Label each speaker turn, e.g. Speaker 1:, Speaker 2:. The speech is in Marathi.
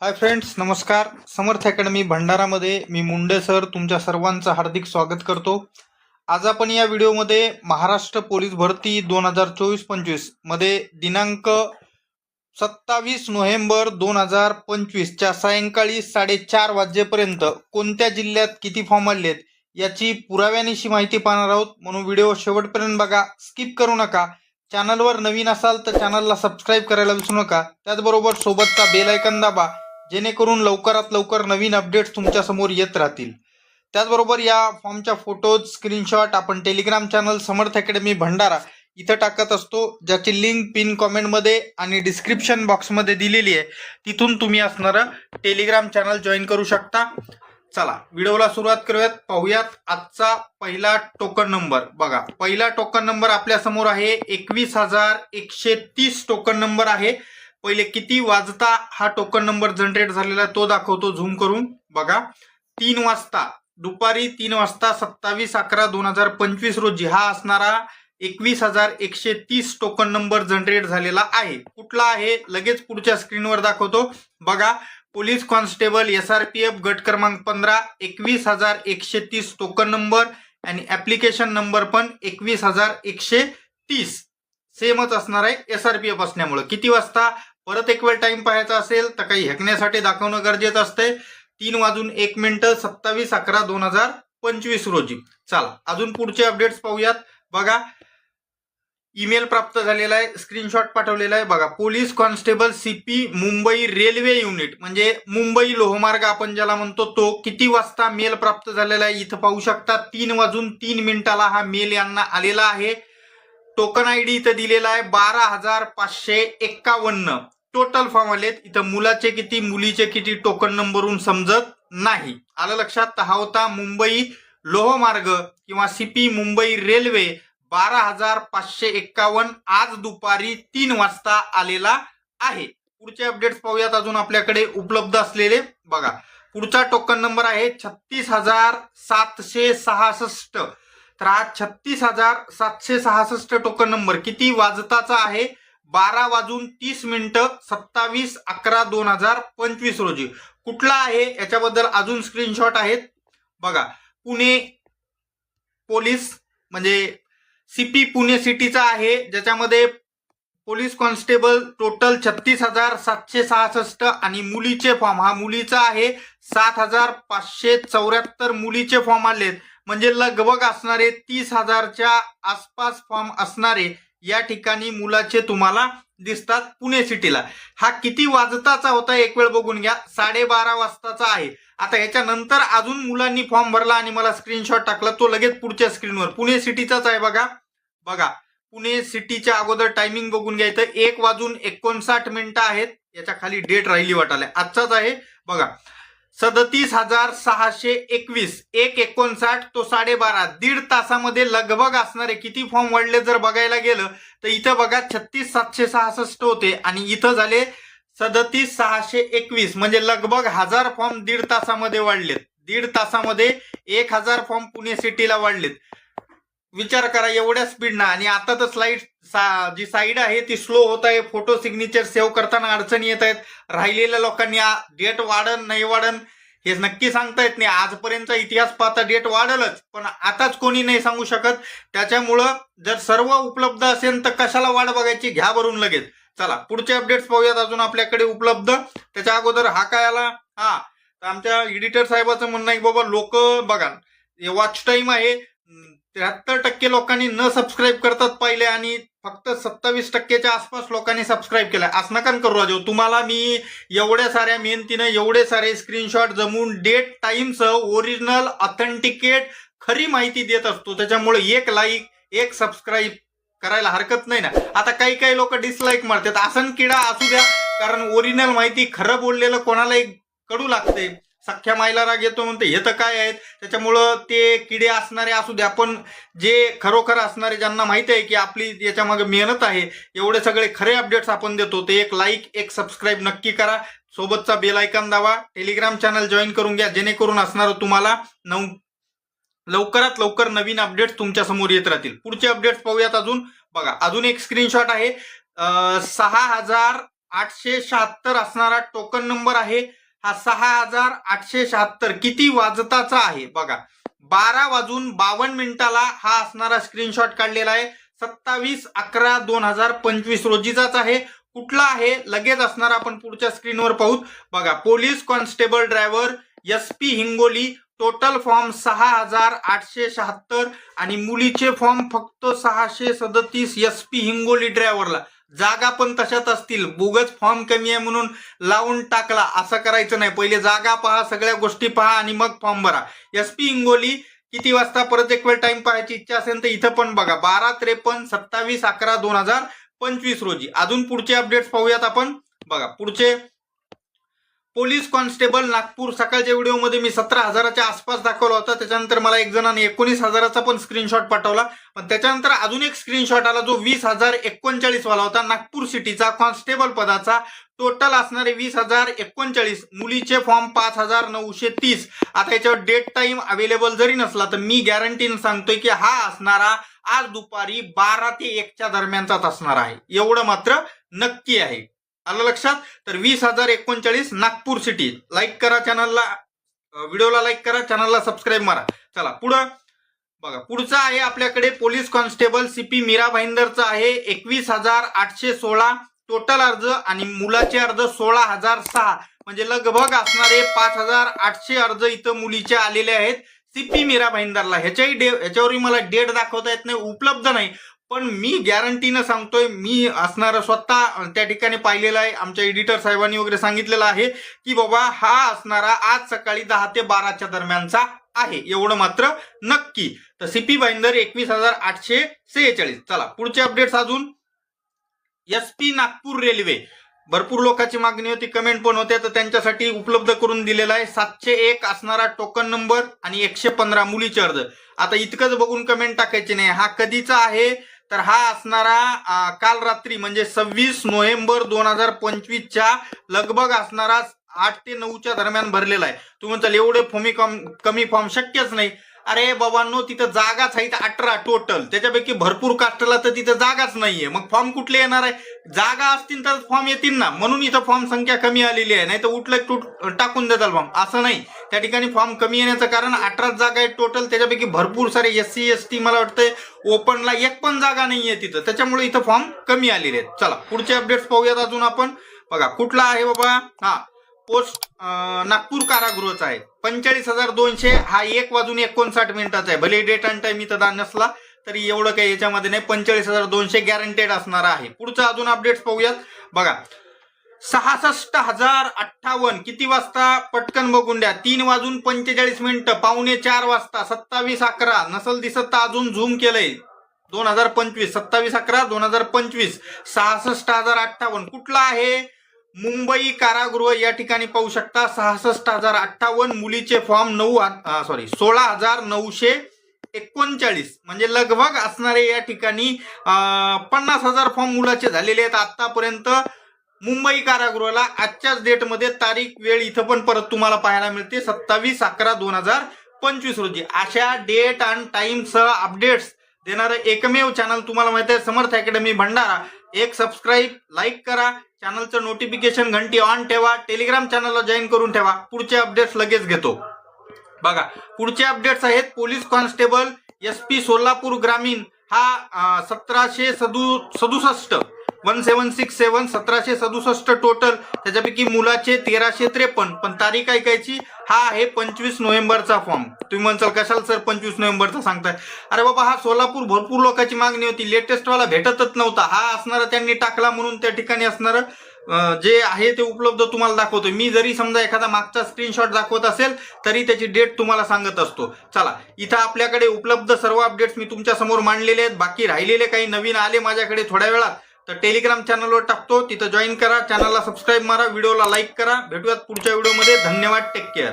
Speaker 1: हाय फ्रेंड्स, नमस्कार. समर्थ अकॅडमी भंडारामध्ये मी मुंडे सर तुमच्या सर्वांचं हार्दिक स्वागत करतो. आज आपण या व्हिडिओमध्ये महाराष्ट्र पोलीस भरती 2024-25 मध्ये दिनांक 27 नोव्हेंबर 2025 च्या सायंकाळी 4:30 वाजेपर्यंत कोणत्या जिल्ह्यात किती फॉर्म आलेत याची पुराव्यानिशी माहिती पाहणार आहोत. म्हणून व्हिडिओ शेवटपर्यंत बघा, स्किप करू नका. चॅनलवर नवीन असाल तर चॅनलला सबस्क्राईब करायला विसरू नका. त्याचबरोबर सोबतचा बेल आयकॉन दाबा, जेणेकरून लवकरात लवकर नवीन अपडेट्स तुमच्या समोर येत राहतील. त्याचबरोबर या फॉर्मच्या फोटोज स्क्रीनशॉट आपण टेलिग्राम चॅनल समर्थ अकॅडमी भंडारा इथं टाकत असतो, ज्याची लिंक पिन कॉमेंटमध्ये आणि डिस्क्रिप्शन बॉक्समध्ये दिलेली आहे. तिथून तुम्ही असणारं टेलिग्राम चॅनल जॉईन करू शकता. चला व्हिडिओला सुरुवात करूयात. पाहूयात आजचा पहिला टोकन नंबर. बघा, पहिला टोकन नंबर आपल्या समोर आहे. 21,130 टोकन नंबर आहे. पहिले किती वाजता हा टोकन नंबर जनरेट झालेला तो दाखवतो झूम करून. बघा, 3 वाजता, दुपारी 3 वाजता 27/11/2025 रोजी हा असणारा 21,130 टोकन नंबर जनरेट झालेला आहे. कुठला आहे लगेच पुढच्या स्क्रीनवर दाखवतो. बघा, पोलीस कॉन्स्टेबल SRPF गट क्रमांक 15, 21,130 टोकन नंबर आणि ऍप्लिकेशन नंबर पण 21,130 सेमच असणार आहे SRPF असल्यामुळे. किती वाजता परत एक वेळ टाइम पाहायचा असेल तर काही हेकण्यासाठी दाखवणं गरजेचं असते. 3:01 27/11/2025 रोजी. चला अजून पुढचे अपडेट्स पाहूयात. बघा, ईमेल प्राप्त झालेला आहे, स्क्रीनशॉट पाठवलेला आहे. बघा, police constable CP Mumbai railway unit म्हणजे मुंबई लोहमार्ग आपण ज्याला म्हणतो तो किती वाजता मेल प्राप्त झालेला आहे इथं पाहू शकता. 3:03 हा मेल यांना आलेला आहे. टोकन ID इथं दिलेला आहे 12,551. टोटल फॉर्म आलेत. इथं मुलाचे किती मुलीचे किती टोकन नंबरवरून समजत नाही. आलं लक्षात. हा होता मुंबई लोहमार्ग किंवा CP मुंबई रेल्वे 12,551 आज दुपारी 3 वाजता आलेला आहे. पुढचे अपडेट्स पाहूयात अजून आपल्याकडे उपलब्ध असलेले. बघा, पुढचा टोकन नंबर आहे 36,766. तर हा 36,766 टोकन नंबर किती वाजताचा आहे? 12:30 27/11/2025 रोजी. कुठला आहे याच्याबद्दल अजून स्क्रीनशॉट आहेत. बघा, पुणे पोलीस म्हणजे CP पुणे सिटीचा आहे, ज्याच्यामध्ये पोलीस कॉन्स्टेबल टोटल 36,766 आणि मुलीचे फॉर्म हा मुलीचा आहे 7,574 मुलीचे फॉर्म आलेत. म्हणजे लगभग असणारे 30,000च्या आसपास फॉर्म असणारे या ठिकाणी मुलाचे तुम्हाला दिसतात पुणे सिटीला. हा किती वाजताचा होता एक वेळ बघून घ्या. 12:30 वाजताचा आहे. आता याच्यानंतर अजून मुलांनी फॉर्म भरला आणि मला स्क्रीनशॉट टाकला, तो लगेच पुढच्या स्क्रीनवर पुणे सिटीचाच आहे. बघा, पुणे सिटीच्या अगोदर टायमिंग बघून घ्या. इथं 1:59 आहेत. याच्या खाली डेट राहिली वाटायला, आजचाच आहे. बघा, 37,621, 1:59 तो 12:30, दीड तासामध्ये लगभग असणारे किती फॉर्म वाढले जर बघायला गेलं तर इथं बघा 36,766 होते आणि इथं झाले 37,621. म्हणजे लगभग 1000 फॉर्म दीड तासामध्ये वाढलेत. दीड तासामध्ये 1000 फॉर्म पुणे सिटीला वाढलेत. विचार करा एवढ्या स्पीडनं. आणि आता तर जी साईड आहे ती स्लो होत आहे. फोटो सिग्नेचर सेव्ह करताना अडचणी येत आहेत. राहिलेल्या लोकांनी डेट वाढन नाही वाढन हे नक्की सांगता येत नाही. आजपर्यंतचा इतिहास पाहता डेट वाढलच, पण आताच कोणी नाही सांगू शकत. त्याच्यामुळं जर सर्व उपलब्ध असेल तर कशाला वाट बघायची, घ्या भरून लगेच. चला पुढचे अपडेट्स पाहूयात अजून आपल्याकडे उपलब्ध. त्याच्या अगोदर हा काय आला, हा तर आमच्या एडिटर साहेबाचं म्हणणं आहे बाबा लोक बघा वॉच टाइम आहे 73% लोकांनी न सबस्क्राईब करतात पाहिले आणि फक्त 27%च्या आसपास लोकांनी सबस्क्राईब केलाय. असं नका करू राजू. तुम्हाला मी एवढ्या साऱ्या मेहनतीनं एवढे सारे स्क्रीनशॉट जमून डेट टाइमसह ओरिजिनल ऑथेंटिकेट खरी माहिती देत असतो. त्याच्यामुळे एक लाईक एक सबस्क्राईब करायला हरकत नाही ना. आता काही लोक डिसलाईक मारतात, असं किडा असू द्या, कारण ओरिजिनल माहिती खरं बोललेलं कोणालाही कडू लागते. सख्या मायला राग येतो म्हणते हे तर काय आहेत. त्याच्यामुळं ते किडे असणारे असू द्या, पण जे खरोखर असणारे ज्यांना माहिती आहे की आपली याच्यामागे मेहनत आहे, एवढे सगळे खरे अपडेट्स आपण देतो, ते एक लाईक एक सबस्क्राईब नक्की करा. सोबतचा बेल आयकॉन दाबा. टेलिग्राम चॅनल जॉईन करून घ्या, जेणेकरून असणार तुम्हाला लवकरात लवकर नवीन अपडेट्स तुमच्या समोर येत राहतील. पुढचे अपडेट्स पाहूयात अजून. बघा, अजून एक स्क्रीनशॉट आहे. 6876 असणारा टोकन नंबर आहे हा 6876 किती वाजताचा आहे बघा, 12:52 हा असणारा स्क्रीनशॉट काढलेला आहे. 27/11/2025 रोजीचाच आहे. कुठला आहे लगेच असणार आपण पुढच्या स्क्रीनवर पाहू. बघा, police constable driver SP Hingoli, total form 6876 आणि मुलीचे फॉर्म फक्त 637 SP हिंगोली ड्रायव्हरला. जागा पण तशाच असतील, बोगस फॉर्म कमी आहे म्हणून लावून टाकला असं करायचं नाही. पहिले जागा पहा, सगळ्या गोष्टी पहा आणि मग फॉर्म भरा. SP हिंगोली किती वाजता, परत एक वेळ टाइम पाहायची इच्छा असेल तर इथं पण बघा 12:53 27/11/2025 रोजी. अजून पुढचे अपडेट्स पाहूयात आपण. बघा पुढचे, पोलीस कॉन्स्टेबल नागपूर, सकाळच्या व्हिडिओमध्ये मी 17,000च्या आसपास दाखवला होता. त्याच्यानंतर मला एक जणांनी 19,000चा पण स्क्रीनशॉट पाठवला, पण त्याच्यानंतर अजून एक स्क्रीनशॉट आला जो 20,039 वाला होता. नागपूर सिटीचा कॉन्स्टेबल पदाचा टोटल असणारे 20,039, मुलीचे फॉर्म 5,930. आता याच्यावर डेट टाइम अवेलेबल जरी नसला तर मी गॅरंटीने सांगतोय की हा असणारा आज दुपारी 12 ते 1च्या दरम्यानचाच असणार आहे, एवढं मात्र नक्की आहे. आलं लक्षात? तर 20,039 नागपूर सिटी. लाईक करा चॅनलला, व्हिडिओला लाईक करा, चॅनलला सबस्क्राईब मारा. चला पुढं बघा, पुढचा आहे आपल्याकडे पोलीस कॉन्स्टेबल CP मीरा भाईंदरचा आहे 21,816 टोटल अर्ज आणि मुलाचे अर्ज 16,006, म्हणजे लगभग असणारे 5,800 अर्ज इथं मुलीचे आलेले आहेत CP मीरा भाईंदरला. ह्याच्यावरही मला डेट दाखवता येत नाही, उपलब्ध नाही, पण मी गॅरंटीनं सांगतोय, मी असणारं स्वतः त्या ठिकाणी पाहिलेलं आहे. आमच्या एडिटर साहेबांनी वगैरे सांगितलेलं आहे की बाबा हा असणारा आज सकाळी 10 ते 12च्या दरम्यानचा आहे, एवढं मात्र नक्की. तर CP भाईंदर 21,846. चला पुढचे अपडेट्स अजून. SP नागपूर रेल्वे, भरपूर लोकांची मागणी होती, कमेंट पण होत्या, तर त्यांच्यासाठी उपलब्ध करून दिलेला आहे. 701 असणारा टोकन नंबर आणि 115 मुलीचे अर्ज. आता इतकंच बघून कमेंट टाकायची नाही. हा कधीचा आहे तर हा असणारा काल रात्री म्हणजे 26 नोव्हेंबर 2025च्या लगभग असणारा 8 ते 9च्या दरम्यान भरलेला आहे. तुम्ही म्हणताल एवढे कमी फॉर्म शक्यच नाही. अरे बाबांनो, तिथं जागाच आहेत 18 टोटल, त्याच्यापैकी भरपूर कास्टला तर तिथं जागाच नाहीये, मग फॉर्म कुठले येणार आहे? जागा असतील तर फॉर्म येतील ना, म्हणून इथं फॉर्म संख्या कमी आलेली आहे. नाही तर उठलं टाकून देताल फॉर्म, असं नाही. त्या ठिकाणी फॉर्म कमी येण्याचं कारण 18 जागा आहेत टोटल, त्याच्यापैकी भरपूर सारे SC ST मला वाटतंय ओपनला एक पण जागा नाहीये तिथं, त्याच्यामुळे इथं फॉर्म कमी आलेले आहेत. चला पुढचे अपडेट्स पाहूयात अजून आपण. बघा कुठला आहे बाबा, हा पोस्ट नागपूर कारागृहाचा आहे 45,200. हा 1:59 आहे. भले डेट अँड टाइम इथं नसला तरी एवढं काही याच्यामध्ये नाही, 45,200 गॅरंटेड असणार आहे. पुढचं अजून अपडेट्स पाहूयात. बघा 66,058 किती वाजता, पटकन बघून द्या, 3:45 पावणे 4 वाजता. 27/11 नसल दिसत तर अजून झूम केलंय, 2025 27/11/2025 66,058. कुठला आहे? मुंबई कारागृह. या ठिकाणी पाहू शकता 66,058. मुलीचे फॉर्म 16,939, म्हणजे लगभग असणारे या ठिकाणी 50,000 फॉर्म मुलाचे झालेले आहेत आतापर्यंत मुंबई कारागृहाला. आजच्याच डेटमध्ये तारीख वेळ इथं पण परत तुम्हाला पाहायला मिळते 27/11/2025 रोजी. अशा डेट आणि टाइम सह अपडेट्स देणारं एकमेव चॅनल तुम्हाला माहिती आहे समर्थ अकॅडमी भंडारा. एक सबस्क्राईब, लाईक करा, चॅनलचं नोटिफिकेशन घंटी ऑन ठेवा, टेलिग्राम चॅनलला जॉईन करून ठेवा. पुढचे अपडेट्स लगेच घेतो. बघा पुढचे अपडेट्स आहेत. पोलीस कॉन्स्टेबल SP सोलापूर ग्रामीण हा 1767 1767 टोटल, त्याच्यापैकी मुलाचे 1353. पण तारीख ऐकायची, हा आहे 25 नोव्हेंबरचा फॉर्म. तुम्ही म्हणसाल कशाला सर 25 नोव्हेंबरचा सांगताय? अरे बाबा हा सोलापूर भरपूर लोकांची मागणी होती, लेटेस्ट वाला भेटतच नव्हता. हा असणारा त्यांनी टाकला म्हणून त्या ठिकाणी असणारं जे आहे ते उपलब्ध तुम्हाला दाखवतो. मी जरी समजा एखादा मागचा स्क्रीनशॉट दाखवत असेल तरी त्याची डेट तुम्हाला सांगत असतो. चला इथं आपल्याकडे उपलब्ध सर्व अपडेट्स मी तुमच्या समोर मांडलेले आहेत. बाकी राहिलेले काही नवीन आले माझ्याकडे थोड्या वेळात तर टेलिग्राम चॅनलवर टाकतो, तिथं जॉईन करा, चॅनलला सबस्क्राईब मारा, व्हिडिओला लाईक करा. भेटूयात पुढच्या व्हिडिओमध्ये. धन्यवाद, टेक केअर.